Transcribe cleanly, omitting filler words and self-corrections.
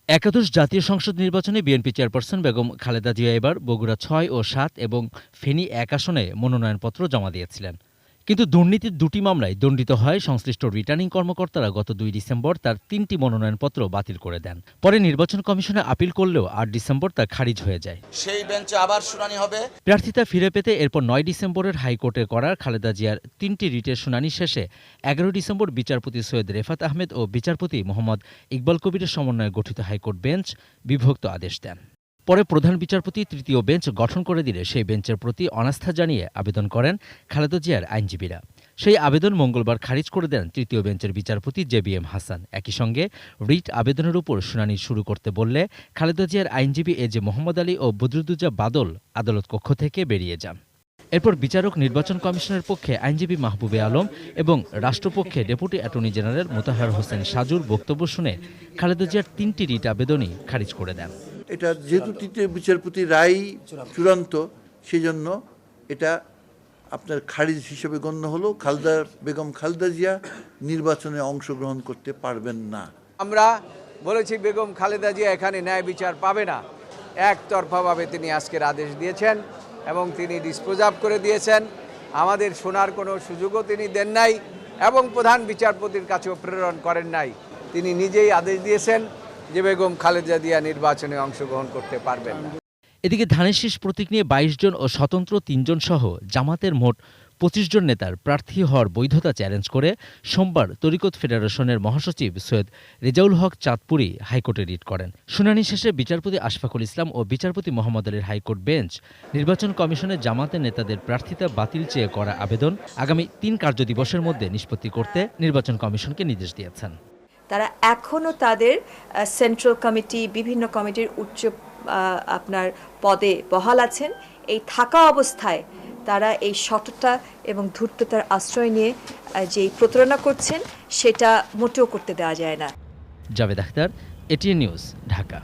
একাদশ জাতীয় সংসদ নির্বাচনে বিএনপি চেয়ারপারসন বেগম খালেদা জিয়া এবার বগুড়া ৬ ও ৭ এবং ফেনী ১ আসনে মনোনয়নপত্র জমা দিয়েছিলেন। কিন্তু দুর্নীতির দুটি মামলায় দণ্ডিত হয় সংশ্লিষ্ট রিটার্নিং কর্মকর্তারা গত ২ ডিসেম্বর তার ৩টি মনোনয়নপত্র বাতিল করে দেন। পরে নির্বাচন কমিশনে আপিল করলেও ৮ ডিসেম্বর তা খারিজ হয়ে যায়। সেই বেঞ্চে আবার শুনানি হবে। প্রার্থিতা ফিরে পেতে এরপর ৯ ডিসেম্বরের হাইকোর্টে করা খালেদা জিয়ার ৩টি রিটের শুনানি শেষে ১১ ডিসেম্বর বিচারপতি সৈয়দ রেফাত আহমেদ ও বিচারপতি মোহাম্মদ ইকবাল কবিরের সমন্বয়ে গঠিত হাইকোর্ট বেঞ্চ বিভক্ত আদেশ দেন। পরে প্রধান বিচারপতি তৃতীয় বেঞ্চ গঠন করে দিলে সেই বেঞ্চের প্রতি অনাস্থা জানিয়ে আবেদন করেন খালেদা জিয়ার আইনজীবীরা। সেই আবেদন মঙ্গলবার খারিজ করে দেন তৃতীয় বেঞ্চের বিচারপতি জেবিএম হাসান। একই সঙ্গে রিট আবেদনের উপর শুনানি শুরু করতে বললে খালেদা জিয়ার আইনজীবী এজে মোহাম্মদ আলী ও বদরুদ্দোজা বাদল আদালত কক্ষ থেকে বেরিয়ে যান। এরপর বিচারক নির্বাচন কমিশনের পক্ষে আইনজীবী মাহবুবে আলম এবং রাষ্ট্রপক্ষে deputy attorney general Motahar Hossain সাজুর বক্তব্য শুনে খালেদা জিয়ার ৩টি রিট আবেদনই খারিজ করে দেন। এটা যেহেতু তৃতীয় বিচারপতি রায় চূড়ান্ত, সেই জন্য এটা আপনার খারিজ হিসেবে গণ্য হলো। বেগম খালেদা জিয়া নির্বাচনে অংশগ্রহণ করতে পারবেন না। আমরা বলেছি বেগম খালেদা জিয়া এখানে ন্যায় বিচার পাবে না। একতরফাভাবে তিনি আজকের আদেশ দিয়েছেন এবং তিনি ডিসপোজাব করে দিয়েছেন। আমাদের শোনার কোনো সুযোগও তিনি দেন নাই এবং প্রধান বিচারপতির কাছেও প্রেরণ করেন নাই। তিনি নিজেই আদেশ দিয়েছেন যে বেগম খালেদা জিয়া নির্বাচনে অংশগ্রহণ করতে পারবেন না। এদিকে ধানের শীষ প্রতীক নিয়ে ২২ জন ও স্বতন্ত্র ৩ জন সহ জামাতের মোট ২৫ জন নেতার প্রার্থী হওয়ার বৈধতা চ্যালেঞ্জ করে সোমবার তরিকত ফেডারেশনের মহাসচিব সৈয়দ রেজাউল হক চাঁদপুরি হাইকোর্টে রিট করেন। শুনানি শেষে বিচারপতি আশফাকুল ইসলাম ও বিচারপতি মোহাম্মদ আলীর হাইকোর্ট বেঞ্চ নির্বাচন কমিশনে জামাতের নেতাদের প্রার্থিতা বাতিল চেয়ে করা আবেদন আগামী ৩ কার্যদিবসের মধ্যে নিষ্পত্তি করতে নির্বাচন কমিশনকে নির্দেশ দিয়েছেন। তারা এখনও তাদের সেন্ট্রাল কমিটি, বিভিন্ন কমিটির উচ্চ আপনার পদে বহাল আছেন। এই থাকা অবস্থায় তারা এই সততা এবং ধূর্ততার আশ্রয় নিয়ে যে প্রতারণা করছেন সেটা মোটেও করতে দেওয়া যায় না। Javed Akhtar, ATN news, Dhaka.